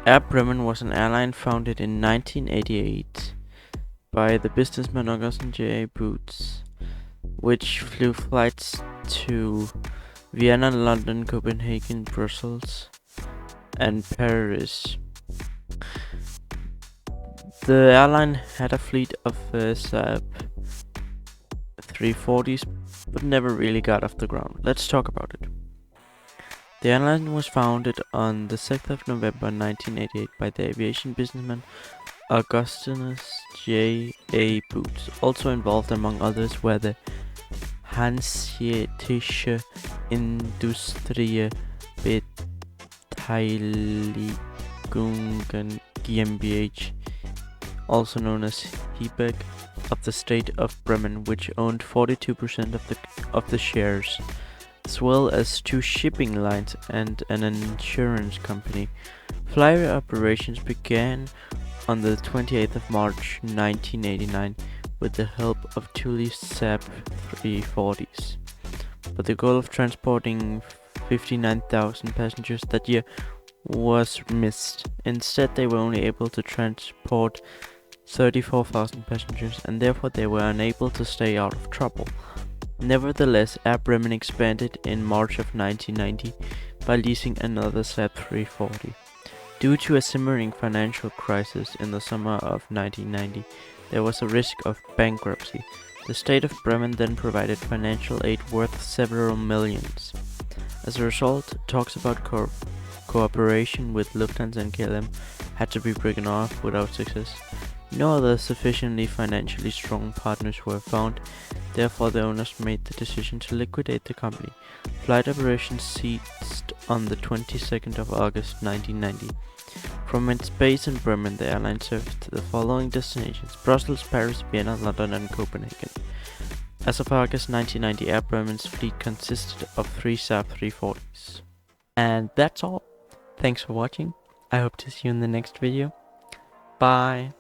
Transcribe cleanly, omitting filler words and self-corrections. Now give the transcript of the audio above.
Air Bremen was an airline founded in 1988 by the businessman Augustin J. Boots, which flew flights to Vienna, London, Copenhagen, Brussels, and Paris. The airline had a fleet of Saab 340s, but never really got off the ground. Let's talk about it. The airline was founded on the 6th of November 1988 by the aviation businessman Augustinus J. A. Boots. Also involved, among others, were the Hanseatische Industrie Beteiligungen GmbH, also known as HEBEG, of the state of Bremen, which owned 42% of the shares, as well as two shipping lines and an insurance company. Flight operations began on the 28th of March 1989 with the help of two Saab 340s. But the goal of transporting 59,000 passengers that year was missed. Instead, they were only able to transport 34,000 passengers, and therefore they were unable to stay out of trouble. Nevertheless, Air Bremen expanded in March of 1990 by leasing another Saab 340. Due to a simmering financial crisis in the summer of 1990, there was a risk of bankruptcy. The state of Bremen then provided financial aid worth several millions. As a result, talks about cooperation with Lufthansa and KLM had to be broken off without success. No other sufficiently financially strong partners were found, therefore the owners made the decision to liquidate the company. Flight operations ceased on the 22nd of August 1990. From its base in Bremen, the airline served the following destinations: Brussels, Paris, Vienna, London and Copenhagen. As of August 1990, Air Bremen's fleet consisted of 3 Saab 340s. And that's all. Thanks for watching. I hope to see you in the next video. Bye.